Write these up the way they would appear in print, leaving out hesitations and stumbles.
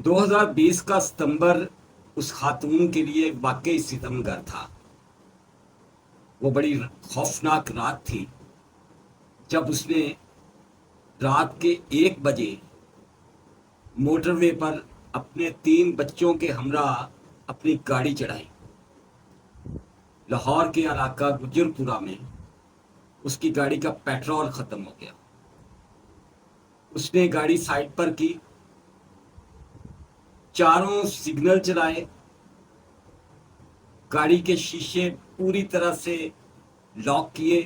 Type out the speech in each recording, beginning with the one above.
2020 کا ستمبر اس خاتون کے لیے واقعی ستمگر تھا۔ وہ بڑی خوفناک رات تھی جب اس نے رات کے 1 بجے موٹر وے پر اپنے 3 بچوں کے ہمراہ اپنی گاڑی چڑھائی۔ لاہور کے علاقہ گجرپورہ میں اس کی گاڑی کا پیٹرول ختم ہو گیا۔ اس نے گاڑی سائڈ پر کی، چاروں سگنل چلائے، گاڑی کے شیشے پوری طرح سے لاک کیے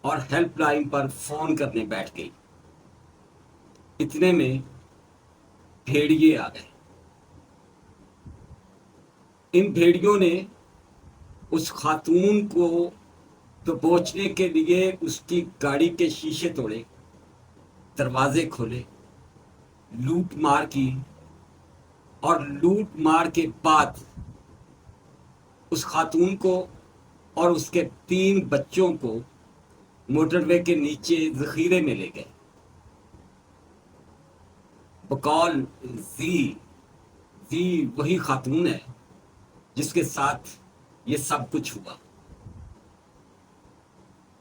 اور ہیلپ لائن پر فون کرنے بیٹھ گئی۔ اتنے میں بھیڑیے آ گئے۔ ان بھیڑیوں نے اس خاتون کو دبوچنے کے لیے اس کی گاڑی کے شیشے توڑے، دروازے کھولے، لوٹ مار کی، اور لوٹ مار کے بعد اس خاتون کو اور اس کے 3 بچوں کو موٹر وے کے نیچے ذخیرے میں لے گئے۔ بقول زی وہی خاتون ہے جس کے ساتھ یہ سب کچھ ہوا۔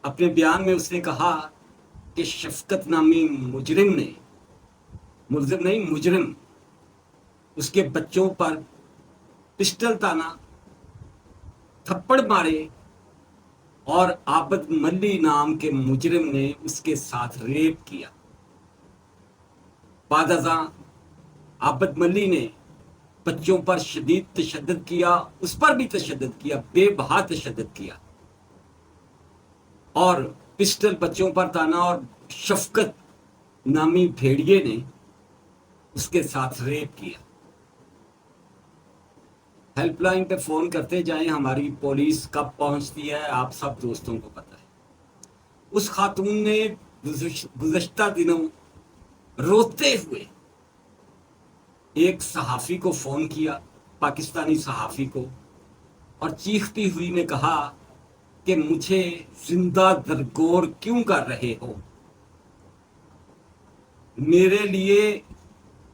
اپنے بیان میں اس نے کہا کہ شفقت نامی مجرم نے، ملزم نہیں مجرم، اس کے بچوں پر پسٹل تانا، تھپڑ مارے، اور عابد ملی نام کے مجرم نے اس کے ساتھ ریپ کیا۔ بعد ازاں عابد ملی نے بچوں پر شدید تشدد کیا، اس پر بھی تشدد کیا، بے بہا تشدد کیا، اور پسٹل بچوں پر تانا، اور شفقت نامی بھیڑیے نے اس کے ساتھ ریپ کیا۔ ہیلپ لائن پہ فون کرتے جائیں، ہماری پولیس کب پہنچتی ہے آپ سب دوستوں کو پتہ ہے۔ اس خاتون نے گزشتہ دنوں روتے ہوئے ایک صحافی کو فون کیا، پاکستانی صحافی کو، اور چیختی ہوئی نے کہا کہ مجھے زندہ درگور کیوں کر رہے ہو؟ میرے لیے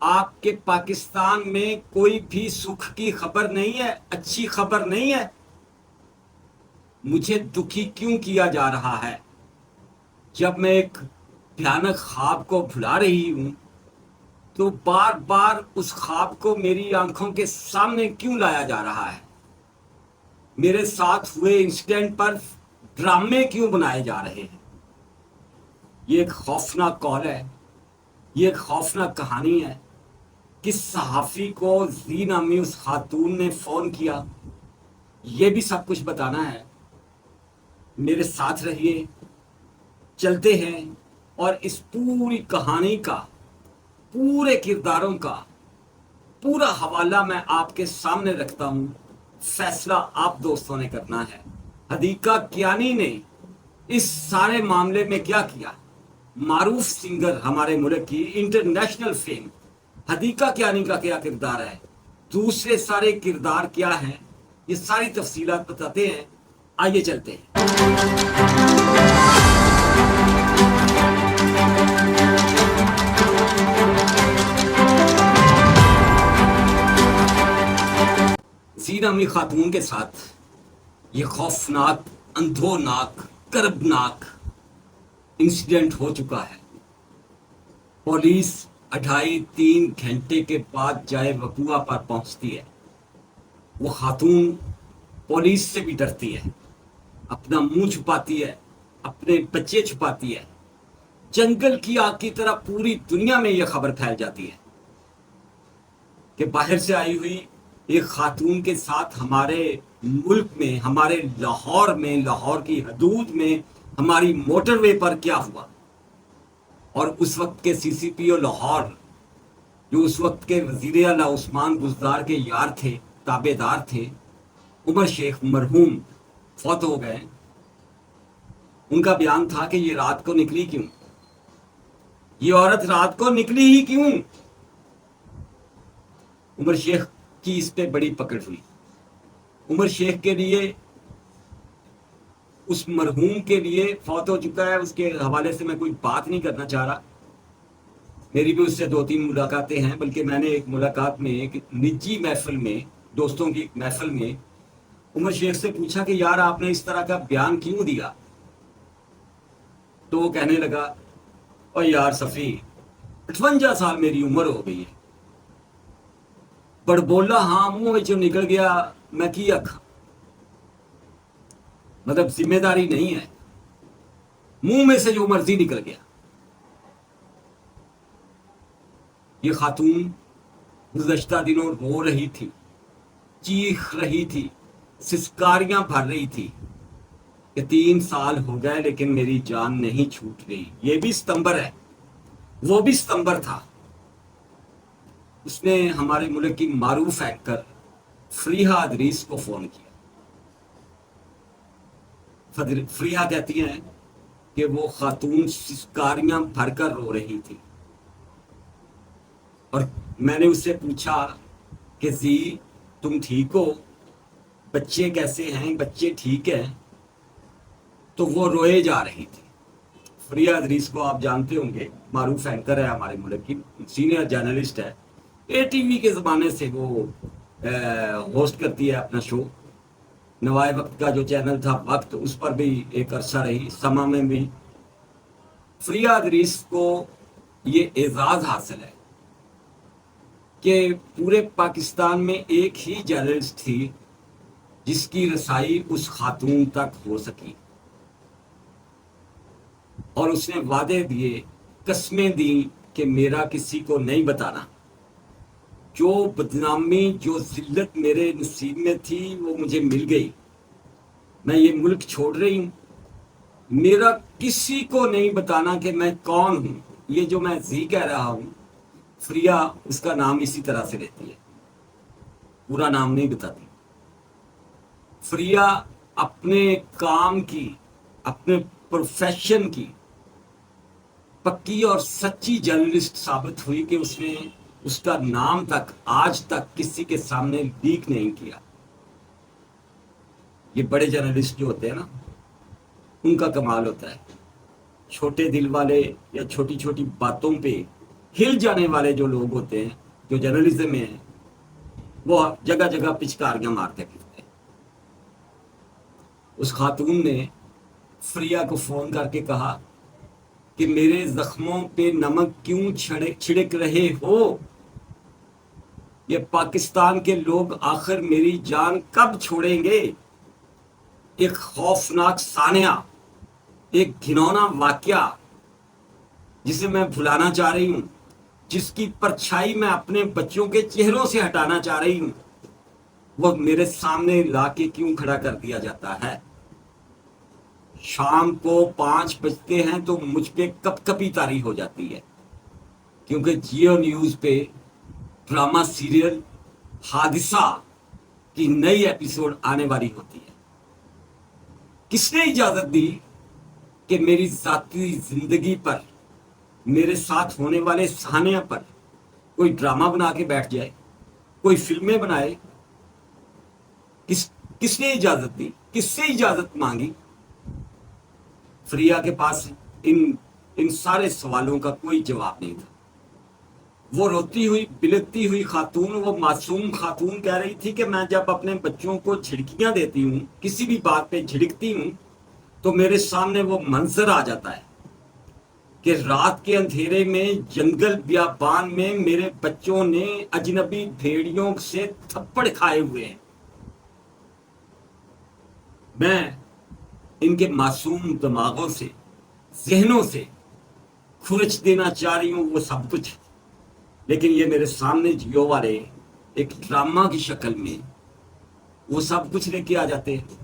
آپ کے پاکستان میں کوئی بھی سکھ کی خبر نہیں ہے، اچھی خبر نہیں ہے؟ مجھے دکھی کیوں کیا جا رہا ہے؟ جب میں ایک بھیانک خواب کو بھلا رہی ہوں تو بار بار اس خواب کو میری آنکھوں کے سامنے کیوں لایا جا رہا ہے؟ میرے ساتھ ہوئے انسیڈنٹ پر ڈرامے کیوں بنائے جا رہے ہیں؟ یہ ایک خوفناک کال ہے، یہ ایک خوفناک کہانی ہے۔ کس صحافی کو زی نامی اس خاتون نے فون کیا، یہ بھی سب کچھ بتانا ہے۔ میرے ساتھ رہیے، چلتے ہیں، اور اس پوری کہانی کا، پورے کرداروں کا پورا حوالہ میں آپ کے سامنے رکھتا ہوں۔ فیصلہ آپ دوستوں نے کرنا ہے۔ حدیقہ کیانی نے اس سارے معاملے میں کیا کیا؟ معروف سنگر، ہمارے ملک کی انٹرنیشنل فیم حدیقہ کیانی کا کیا کردار ہے؟ دوسرے سارے کردار کیا ہیں؟ یہ ساری تفصیلات بتاتے ہیں۔ آئیے چلتے ہیں۔ زی نامی خاتون کے ساتھ یہ خوفناک، اندھوناک، کربناک انسیڈنٹ ہو چکا ہے۔ پولیس 2.5-3 گھنٹے کے بعد جائے وقوع پر پہنچتی ہے۔ وہ خاتون پولیس سے بھی ڈرتی ہے، اپنا منہ چھپاتی ہے، اپنے بچے چھپاتی ہے۔ جنگل کی آگ کی طرح پوری دنیا میں یہ خبر پھیل جاتی ہے کہ باہر سے آئی ہوئی ایک خاتون کے ساتھ ہمارے ملک میں، ہمارے لاہور میں، لاہور کی حدود میں، ہماری موٹر وے پر کیا ہوا۔ اور اس وقت کے سی سی پی او لاہور، جو اس وقت کے وزیر اعلیٰ عثمان بزدار کے یار تھے، تابع دار تھے، عمر شیخ مرحوم فوت ہو گئے۔ ان کا بیان تھا کہ یہ رات کو نکلی کیوں؟ یہ عورت رات کو نکلی ہی کیوں؟ عمر شیخ کی اس پہ بڑی پکڑ ہوئی۔ عمر شیخ کے لیے، اس مرحوم کے لیے، فوت ہو چکا ہے، اس کے حوالے سے میں کوئی بات نہیں کرنا چاہ رہا۔ میری بھی اس سے 2-3 ملاقاتیں ہیں، بلکہ میں نے ایک ملاقات میں ایک نجی محفل میں، دوستوں کی ایک محفل میں عمر شیخ سے پوچھا کہ یار آپ نے اس طرح کا بیان کیوں دیا؟ تو وہ کہنے لگا، اور یار صفی 58 سال میری عمر ہو گئی ہے، پر بولا ہاں منہ میں جو نکل گیا میں کی اکھا، مطلب ذمہ داری نہیں ہے، منہ میں سے جو مرضی نکل گیا۔ یہ خاتون گزشتہ دنوں رو رہی تھی، چیخ رہی تھی، سسکاریاں بھر رہی تھی کہ 3 سال ہو گئے لیکن میری جان نہیں چھوٹ رہی۔ یہ بھی ستمبر ہے، وہ بھی ستمبر تھا۔ اس نے ہمارے ملک کی معروف اینکر فریحہ ادریس کو فون کیا۔ فریحہ کہتی ہیں کہ وہ خاتون سسکاریاں بھر کر رو رہی تھی، اور میں نے اس سے پوچھا کہ زی تم ٹھیک ہو، بچے کیسے ہیں، بچے ٹھیک ہیں؟ تو وہ روئے جا رہی تھی۔ فریحہ ادریس کو آپ جانتے ہوں گے، معروف اینکر ہے ہمارے ملک کی، سینئر جرنلسٹ ہے، اے ٹی وی کے زمانے سے وہ ہوسٹ کرتی ہے اپنا شو۔ نوائے وقت کا جو چینل تھا وقت، اس پر بھی ایک عرصہ رہی، سما میں بھی۔ فریحہ ادریس کو یہ اعزاز حاصل ہے کہ پورے پاکستان میں ایک ہی جرنلسٹ تھی جس کی رسائی اس خاتون تک ہو سکی، اور اس نے وعدے دیے، قسمیں دیں کہ میرا کسی کو نہیں بتانا۔ جو بدنامی، جو ذلت میرے نصیب میں تھی وہ مجھے مل گئی، میں یہ ملک چھوڑ رہی ہوں، میرا کسی کو نہیں بتانا کہ میں کون ہوں۔ یہ جو میں زی کہہ رہا ہوں، فریحہ اس کا نام اسی طرح سے لیتی ہے، پورا نام نہیں بتاتی۔ فریحہ اپنے کام کی، اپنے پروفیشن کی پکی اور سچی جرنلسٹ ثابت ہوئی کہ اس نے اس کا نام تک آج تک کسی کے سامنے لیک نہیں کیا۔ یہ بڑے جرنلسٹ جو ہوتے ہیں نا، ان کا کمال ہوتا ہے۔ چھوٹے دل والے یا چھوٹی چھوٹی باتوں پہ ہل جانے والے جو لوگ ہوتے ہیں، جو جرنلزم میں ہیں، وہ جگہ جگہ پچکاریاں مارتے پھرتے ہیں۔ اس خاتون نے فریحہ کو فون کر کے کہا کہ میرے زخموں پہ نمک کیوں چھڑک رہے ہو؟ یہ پاکستان کے لوگ آخر میری جان کب چھوڑیں گے؟ ایک خوفناک سانحہ، ایک گھنونا واقعہ جسے میں بھلانا چاہ رہی ہوں، جس کی پرچھائی میں اپنے بچوں کے چہروں سے ہٹانا چاہ رہی ہوں، وہ میرے سامنے لا کے کیوں کھڑا کر دیا جاتا ہے؟ شام کو 5 بجتے ہیں تو مجھ پہ کپ کپی طاری ہو جاتی ہے، کیونکہ جیو نیوز پہ ڈرامہ سیریل حادثہ کی نئی ایپیسوڈ آنے والی ہوتی ہے۔ کس نے اجازت دی کہ میری ذاتی زندگی پر، میرے ساتھ ہونے والے سانحہ پر کوئی ڈرامہ بنا کے بیٹھ جائے، کوئی فلمیں بنائے؟ کس نے اجازت دی؟ کس سے اجازت مانگی؟ فریحہ کے پاس ان سارے سوالوں کا کوئی جواب نہیں تھا۔ وہ روتی ہوئی، بلکتی ہوئی خاتون، وہ معصوم خاتون کہہ رہی تھی کہ میں جب اپنے بچوں کو جھڑکیاں دیتی ہوں، کسی بھی بات پہ جھڑکتی ہوں، تو میرے سامنے وہ منظر آ جاتا ہے کہ رات کے اندھیرے میں جنگل بیابان میں میرے بچوں نے اجنبی بھیڑیوں سے تھپڑ کھائے ہوئے ہیں۔ میں ان کے معصوم دماغوں سے، ذہنوں سے کھرچ دینا چاہ رہی ہوں وہ سب کچھ، لیکن یہ میرے سامنے جیو والے ایک ڈرامہ کی شکل میں وہ سب کچھ لے کے آ جاتے ہیں۔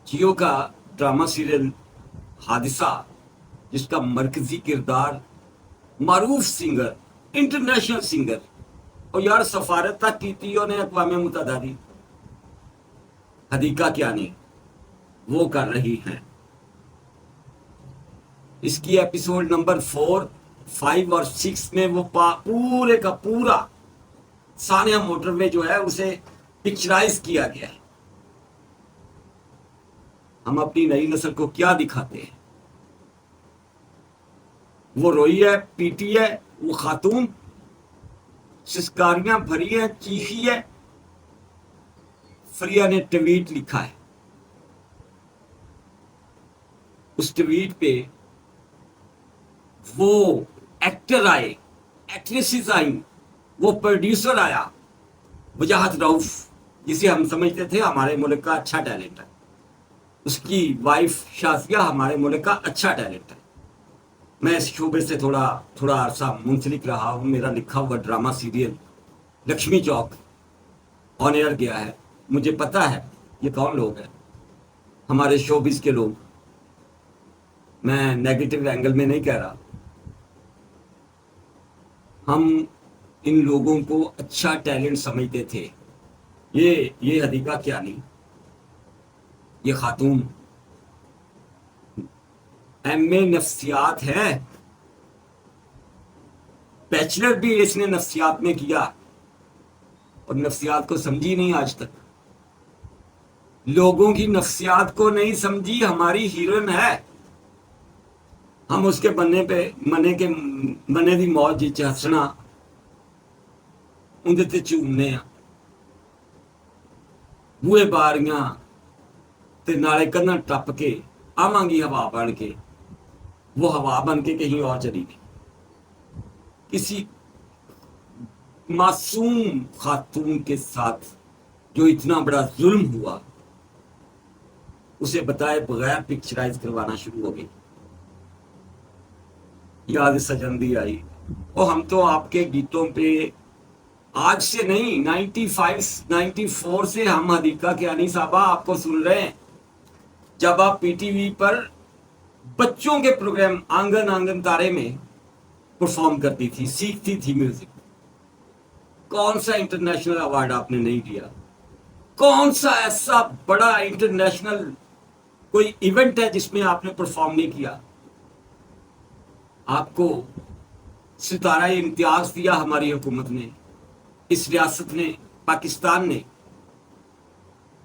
جیو کا ڈرامہ سیریل حادثہ، جس کا مرکزی کردار معروف سنگر، انٹرنیشنل سنگر، اور یار سفارت تک کی تھی انہیں اقوام متحدہ دی، حدیقہ کیانی، وہ کر رہی ہیں۔ اس کی ایپیسوڈ نمبر 4، 5 اور 6 میں وہ پورے کا پورا سانحہ موٹر وے جو ہے اسے پکچرائز کیا گیا ہے۔ ہم اپنی نئی نسل کو کیا دکھاتے ہیں؟ وہ روئی ہے، پیٹی ہے وہ خاتون، سسکاریاں بھری ہیں، چیخی ہے. فریا نے ٹویٹ لکھا ہے. اس ٹویٹ پہ وہ ایکٹر آئے، ایکٹریسز آئیں، وہ پروڈیوسر آیا، وجاہت رؤف، جسے ہم سمجھتے تھے ہمارے ملک کا اچھا ٹیلنٹ ہے. اس کی وائف شازیہ ہمارے ملک کا اچھا ٹیلنٹ ہے. میں اس شعبے سے تھوڑا عرصہ منسلک رہا ہوں. میرا لکھا ہوا ڈرامہ سیریل لکشمی چوک آن ایئر گیا ہے. مجھے پتا ہے یہ کون لوگ ہیں، ہمارے شوبز کے لوگ. میں نیگیٹو اینگل میں نہیں کہہ رہا. ہم ان لوگوں کو اچھا ٹیلنٹ سمجھتے تھے. یہ حدیقہ کیا نہیں، یہ خاتون ایم اے نفسیات ہے، بیچلر بھی اس نے نفسیات میں کیا، اور نفسیات کو سمجھی نہیں آج تک. لوگوں کی نفسیات کو نہیں سمجھی. ہماری ہیروئن ہے، ہم اس کے بننے دی موت جی ہسنا اندر تے چومنے ہیں. بوئے باریاں تے نالے کناں ٹپ کے آواں گی ہوا بن کے. وہ ہوا بن کے کہیں اور چلی گئی. کسی معصوم خاتون کے ساتھ جو اتنا بڑا ظلم ہوا، اسے بتائے بغیر پکچرائز کروانا شروع ہو گئی. یاد سجندی آئی. اور ہم تو آپ کے گیتوں پہ آج سے نہیں، 94 سے ہم حدیقہ کیانی صاحبہ آپ کو سن رہے ہیں. جب آپ پی ٹی وی پر بچوں کے پروگرام آنگن آنگن تارے میں پرفارم کرتی تھی، سیکھتی تھی میوزک. کون سا انٹرنیشنل ایوارڈ آپ نے نہیں دیا؟ کون سا ایسا بڑا انٹرنیشنل کوئی ایونٹ ہے جس میں آپ نے پرفارم نہیں کیا؟ آپ کو ستارہ امتیاز دیا ہماری حکومت نے، اس ریاست نے، پاکستان نے.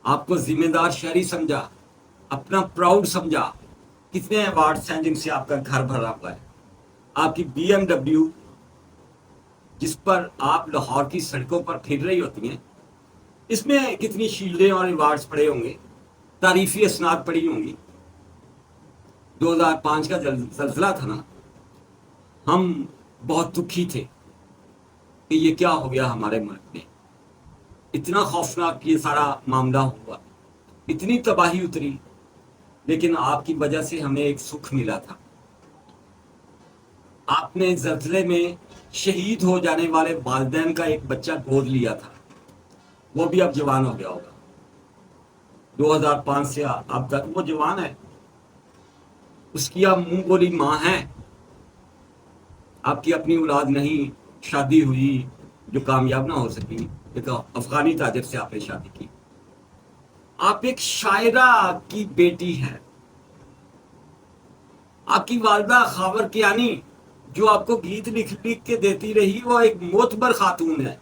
آپ کو ذمہ دار شہری سمجھا، اپنا پراؤڈ سمجھا. کتنے ایوارڈز ہیں جن سے آپ کا گھر بھرا ہوا ہے. آپ کی بی ایم ڈبلیو جس پر آپ لاہور کی سڑکوں پر پھر رہی ہوتی ہیں، اس میں کتنی شیلڈیں اور ایوارڈز پڑے ہوں گے، تعریفی اسناد پڑی ہوں گی. 2005 کا زلزلہ تھا نا، ہم بہت دکھی تھے کہ یہ کیا ہو گیا ہمارے ملک میں. اتنا خوفناک یہ سارا معاملہ ہوا، اتنی تباہی اتری. لیکن آپ کی وجہ سے ہمیں ایک سکھ ملا تھا. آپ نے زلزلے میں شہید ہو جانے والے والدین کا ایک بچہ گود لیا تھا، وہ بھی اب جوان ہو گیا ہوگا. 2005 سے اب تک وہ جوان ہے. اس کی آپ منہ بولی ماں ہیں. آپ کی اپنی اولاد نہیں شادی ہوئی جو کامیاب نہ ہو سکی. ایک افغانی تاجر سے آپ نے شادی کی. آپ ایک شاعرہ کی بیٹی ہیں. آپ کی والدہ خاور کیانی جو آپ کو گیت لکھ کے دیتی رہی، وہ ایک معتبر خاتون ہے.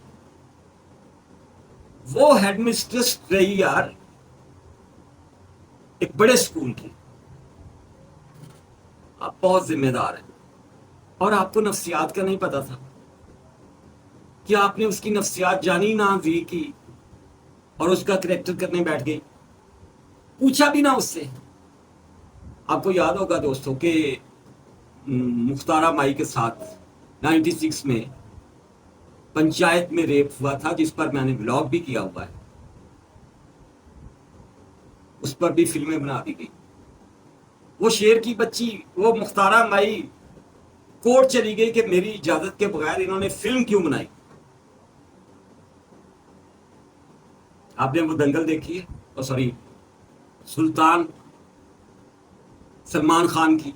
وہ ہیڈ مسٹریس رہی یار ایک بڑے اسکول کی. آپ بہت ذمہ دار ہیں. اور آپ کو نفسیات کا نہیں پتا تھا کہ آپ نے اس کی نفسیات جانی نہ دی کی اور اس کا کریکٹر کرنے بیٹھ گئی. پوچھا بھی نہ اس سے. آپ کو یاد ہوگا دوستوں کہ مختارہ مائی کے ساتھ 96 میں پنچایت میں ریپ ہوا تھا، جس پر میں نے بلاگ بھی کیا ہوا ہے. اس پر بھی فلمیں بنا دی گئی. وہ شیر کی بچی، وہ مختارہ مائی کورٹ چلی گئی کہ میری اجازت کے بغیر انہوں نے فلم کیوں بنائی. آپ نے وہ دنگل دیکھی ہے؟ سوری، سلطان سلمان خان کی.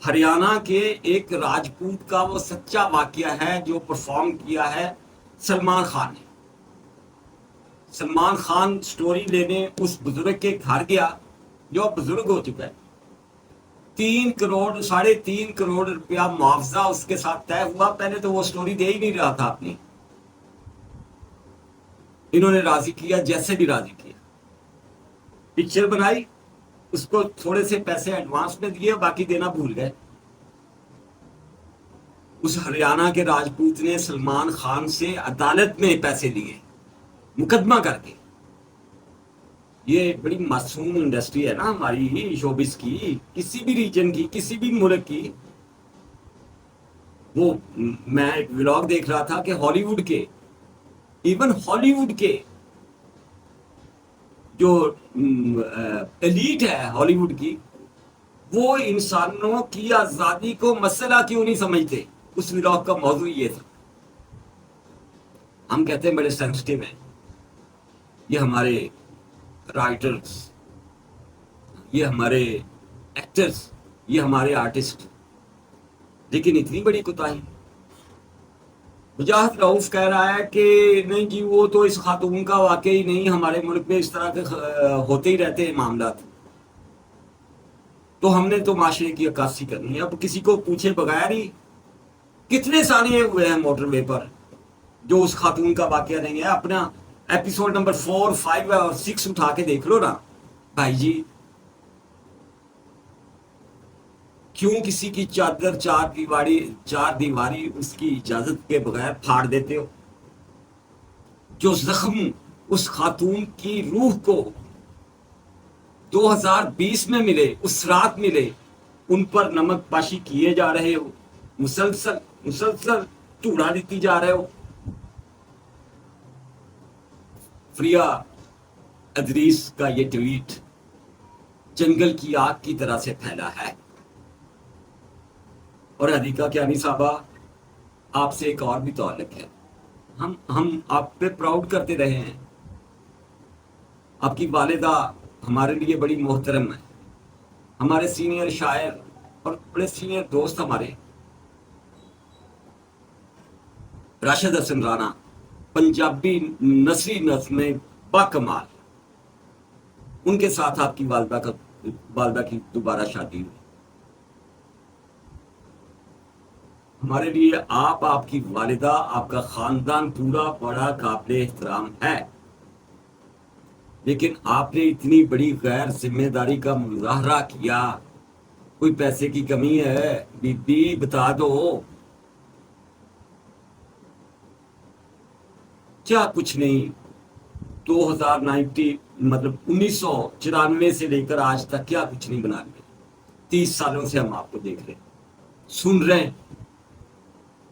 ہریانہ کے ایک راجپوت کا وہ سچا واقعہ ہے جو پرفارم کیا ہے سلمان خان نے. سلمان خان سٹوری لینے اس بزرگ کے گھر گیا جو اب بزرگ ہو چکا ہے. 3 کروڑ 3.5 کروڑ روپیہ معاوضہ اس کے ساتھ طے ہوا. پہلے تو وہ سٹوری دے ہی نہیں رہا تھا اپنی. انہوں نے راضی کیا، جیسے بھی راضی کیا. پکچر بنائی، اس کو تھوڑے سے پیسے ایڈوانس میں دیے، باقی دینا بھول گئے. اس ہریانہ کے راجپوت نے سلمان خان سے عدالت میں پیسے لیے مقدمہ کر کے. یہ بڑی معصوم انڈسٹری ہے نا ہماری شوبز کی، کسی بھی ریجن کی، کسی بھی ملک کی. وہ میں ایک ولاگ دیکھ رہا تھا کہ ہالی ووڈ کے، ایون ہالی ووڈ کے جو ایلیٹ ہے ہالی ووڈ کی، وہ انسانوں کی آزادی کو مسئلہ کیوں نہیں سمجھتے. اس ولاگ کا موضوع یہ تھا. ہم کہتے ہیں بڑے سینسٹیو ہیں، یہ ہمارے رائٹرز، یہ ہمارے ایکٹرز، یہ ہمارے آرٹسٹ، لیکن اتنی بڑی کوتاہی. مجاہد رؤف کہہ رہا ہے کہ نہیں جی وہ تو اس خاتون کا واقعی نہیں، ہمارے ملک میں اس طرح کے ہوتے ہی رہتے ہیں معاملات، تو ہم نے تو معاشرے کی عکاسی کرنی ہے. اب کسی کو پوچھے بغیر ہی کتنے سانے ہوئے ہیں موٹر وے پر جو اس خاتون کا واقعہ نہیں ہے. اپنا ایپیسوڈ نمبر 4، 5 اور 6 اٹھا کے دیکھ لو نا بھائی جی. کیوں کسی کی چادر چار دیواری اس کی اجازت کے بغیر پھاڑ دیتے ہو؟ جو زخم اس خاتون کی روح کو 2020 میں ملے، اس رات ملے، ان پر نمک پاشی کیے جا رہے ہو، مسلسل ٹوڑا دیتی جا رہے ہو. فریہ ادریس کا یہ ٹویٹ جنگل کی آگ کی طرح سے پھیلا ہے. اور حدیقہ کیانی صاحبہ، آپ سے ایک اور بھی تعلق ہے. ہم آپ پہ پراؤڈ کرتے رہے ہیں. آپ کی والدہ ہمارے لیے بڑی محترم ہے، ہمارے سینئر شاعر اور بڑے سینئر دوست ہمارے راشد حسن رانا، پنجابی نثری نظم میں باکمال، ان کے ساتھ آپ کی والدہ کی دوبارہ شادی ہوئی. ہمارے لیے آپ کی والدہ، آپ کا خاندان پورا بڑا قابل احترام ہے. لیکن آپ نے اتنی بڑی غیر ذمہ داری کا مظاہرہ کیا. کوئی پیسے کی کمی ہے بی بی بتا دو. کیا کچھ نہیں. 1994 سے لے کر آج تک کیا کچھ نہیں بنا لیا. 30 سالوں سے ہم آپ کو دیکھ رہے ہیں، سن رہے ہیں،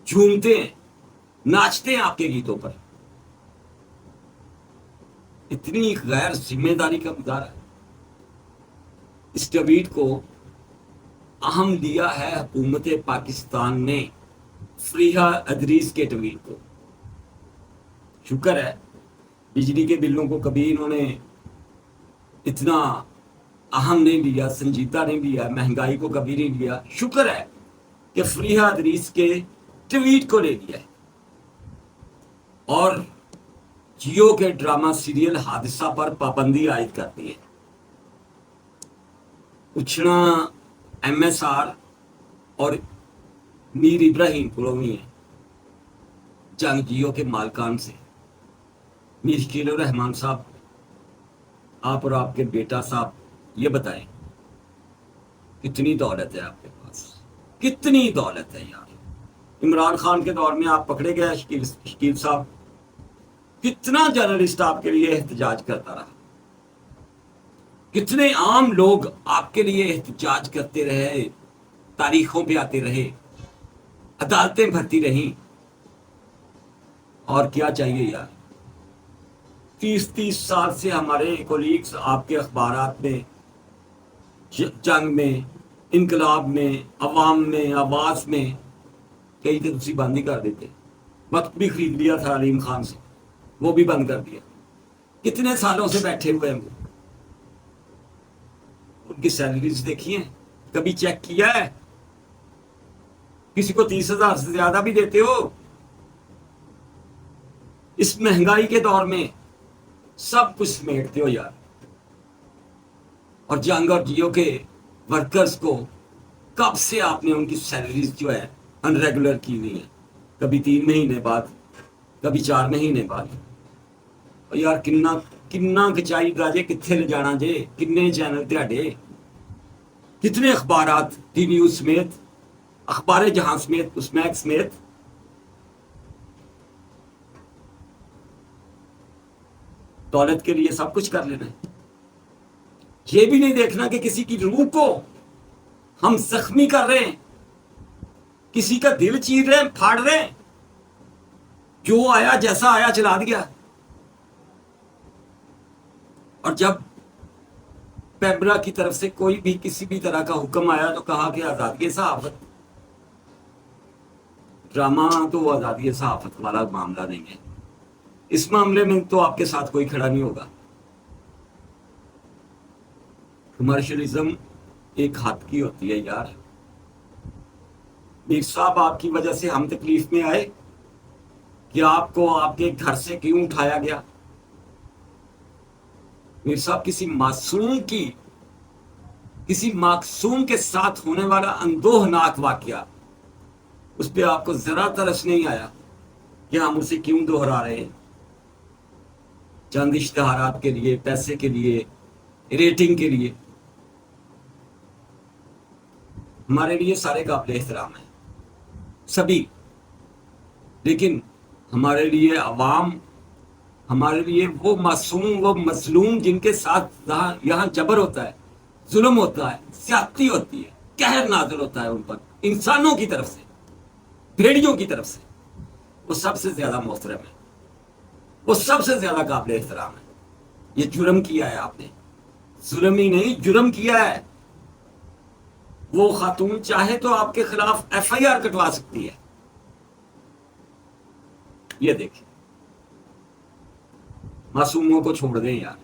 جھومتے ہیں، ناچتے ہیں آپ کے گیتوں پر. اتنی غیر ذمہ داری کا مظاہرہ. اس ٹویٹ کو اہم دیا ہے حکومت پاکستان نے، فریہ ادریس کے ٹویٹ کو. شکر ہے بجلی کے بلوں کو کبھی انہوں نے اتنا اہم نہیں لیا، سنجیدہ نہیں لیا، مہنگائی کو کبھی نہیں لیا. شکر ہے کہ فریہ ادریس کے ٹویٹ کو لے لیا ہے. اور جیو کے ڈرامہ سیریل حادثہ پر پابندی عائد کرتی ہے. اچھنا ایم ایس آر اور میر ابراہیم قلومی ہیں جنگ جیو کے مالکان سے. میر شکیل الرحمان صاحب، آپ اور آپ کے بیٹا صاحب یہ بتائیں کتنی دولت ہے آپ کے پاس، کتنی دولت ہے یار. عمران خان کے دور میں آپ پکڑے گئے شکیل صاحب، کتنا جرنلسٹ آپ کے لیے احتجاج کرتا رہا، کتنے عام لوگ آپ کے لیے احتجاج کرتے رہے، تاریخوں پہ آتے رہے، عدالتیں بھرتی رہیں. اور کیا چاہیے یار. 30 سال سے ہمارے کولیگز آپ کے اخبارات میں، جنگ میں، انقلاب میں، عوام میں، آواز میں، کئی تو اسی بند ہی کر دیتے. وقت بھی خرید لیا تھا علیم خان سے، وہ بھی بند کر دیا. کتنے سالوں سے بیٹھے ہوئے ہیں. ان کی سیلریز دیکھی ہیں؟ کبھی چیک کیا ہے؟ کسی کو 30,000 سے زیادہ بھی دیتے ہو. اس مہنگائی کے دور میں سب کچھ سمیٹتے ہو یار. اور جنگ اور جیو کے ورکرز کو کب سے آپ نے ان کی سیلریز جو ہے ان ریگولر کی ہوئی ہیں، کبھی 3 مہینے بعد، کبھی 4 مہینے بعد. اور یار کننا کچائی دا جے، کتنے لے جانا جے، کنے چینل تہاڈے، کتنے اخبارات ٹی نیوز سمیت اخبار جہاں سمیت اسمیک سمیت دولت کے لیے سب کچھ کر لینا ہے. یہ بھی نہیں دیکھنا کہ کسی کی روح کو ہم زخمی کر رہے ہیں, کسی کا دل چیر رہے ہیں, پھاڑ رہے ہیں. جو آیا جیسا آیا چلا دیا. اور جب پیمرا کی طرف سے کوئی بھی کسی بھی طرح کا حکم آیا تو کہا کہ آزادی صحافت. ڈرامہ تو آزادی صحافت والا معاملہ نہیں ہے. اس معاملے میں تو آپ کے ساتھ کوئی کھڑا نہیں ہوگا. کمرشلزم ایک حد کی ہوتی ہے یار. میر صاحب آپ کی وجہ سے ہم تکلیف میں آئے کہ آپ کو آپ کے گھر سے کیوں اٹھایا گیا. میر صاحب کسی معصوم کے ساتھ ہونے والا اندوہناک واقعہ, اس پہ آپ کو ذرا ترس نہیں آیا کہ ہم اسے کیوں دوہرا رہے ہیں. چند اشتہارات کے لیے, پیسے کے لیے, ریٹنگ کے لیے. ہمارے لیے سارے قابل احترام ہیں سبھی, لیکن ہمارے لیے عوام, ہمارے لیے وہ معصوم, وہ مظلوم جن کے ساتھ یہاں جبر ہوتا ہے, ظلم ہوتا ہے, زیادتی ہوتی ہے, قہر نازل ہوتا ہے ان پر انسانوں کی طرف سے, بھیڑیوں کی طرف سے, وہ سب سے زیادہ محترم ہے, وہ سب سے زیادہ قابل احترام ہے. یہ جرم کیا ہے آپ نے, ظلم ہی نہیں جرم کیا ہے. وہ خاتون چاہے تو آپ کے خلاف ایف آئی آر کٹوا سکتی ہے. یہ دیکھیں, معصوموں کو چھوڑ دیں یار.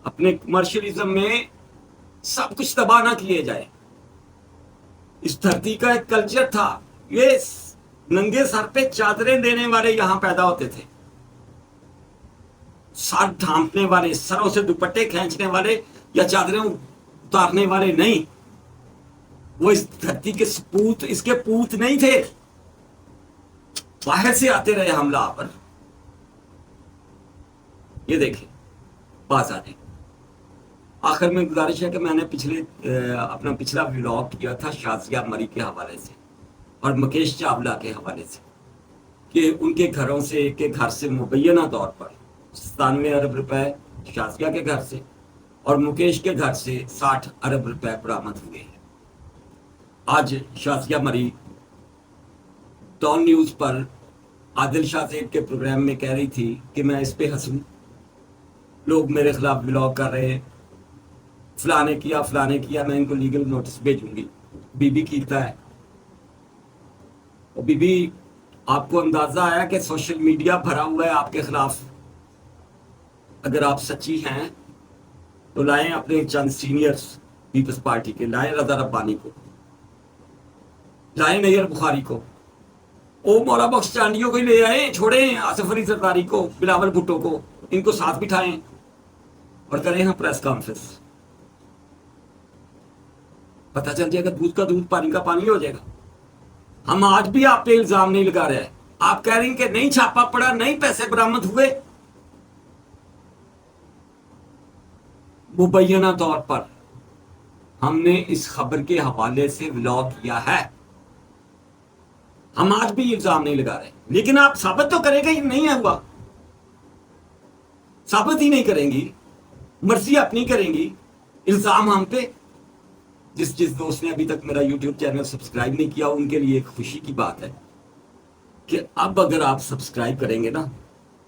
اپنے کمرشلزم میں سب کچھ تباہ نہ کیے جائے. اس دھرتی کا ایک کلچر تھا, یہ ننگے سر پہ چادریں دینے والے یہاں پیدا ہوتے تھے, سر ڈھانپنے والے, سروں سے دوپٹے کھینچنے والے یا چادریں اتارنے والے نہیں. وہ اس دھرتی کے سپوت, اس کے پوت نہیں تھے. باہر سے آتے رہے حملہ پر. یہ دیکھیں باز آ جائیں. آخر میں گزارش ہے کہ میں نے اپنا پچھلا ولاگ کیا تھا شازیہ مری کے حوالے سے اور مکیش چاولہ کے حوالے سے, کہ ان کے گھر سے مبینہ طور پر 97 ارب روپے شازیہ کے گھر سے اور مکیش کے گھر سے 60 ارب روپے برآمد ہوئے ہیں. آج شازیہ مری ڈان نیوز پر عادل شاہ زیب کے پروگرام میں کہہ رہی تھی کہ میں اس پہ ہنسوں, لوگ میرے خلاف بلاگ کر رہے ہیں, فلانے کیا, میں ان کو لیگل نوٹس بھیجوں گی. بی بی کیتا ہے, اور بی بی آپ کو اندازہ آیا کہ سوشل میڈیا بھرا ہوا ہے آپ کے خلاف. اگر آپ سچی ہیں تو لائیں اپنے چند سینئرز پیپلز پارٹی کے, لائیں رضا ربانی کو, لائیں نیئر بخاری کو, او مولا بخش چانڈیوں کو ہی لے آئیں, چھوڑیں آصف علی زرداری کو, بلاول بھٹو کو, ان کو ساتھ بٹھائیں اور کریں ہم پریس کانفرنس. پتہ چل جائے گا, دودھ کا دودھ پانی کا پانی ہو جائے گا. ہم آج بھی آپ پہ الزام نہیں لگا رہے. آپ کہہ رہی ہیں کہ نہیں چھاپا پڑا, نہیں پیسے برآمد ہوئے. مبینہ طور پر ہم نے اس خبر کے حوالے سے ولاگ کیا ہے. ہم آج بھی الزام نہیں لگا رہے, لیکن آپ ثابت تو کریں گے یہ نہیں ہے ہوا. ثابت ہی نہیں کریں گی, مرضی اپنی کریں گی, الزام ہم پہ. جس دوست نے ابھی تک میرا یوٹیوب چینل سبسکرائب نہیں کیا ان کے لیے ایک خوشی کی بات ہے کہ اب اگر آپ سبسکرائب کریں گے نا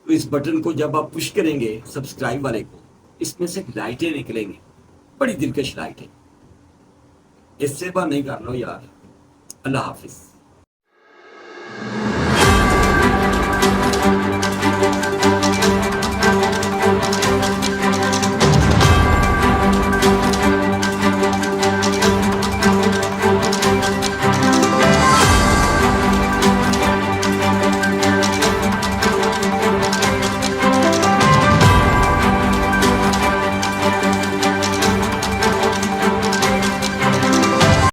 تو اس بٹن کو جب آپ پش کریں گے سبسکرائب والے کو, اس میں سے لائٹیں نکلیں گی, بڑی دلکش لائٹیں. اس سے بات نہیں کر لو یار. اللہ حافظ.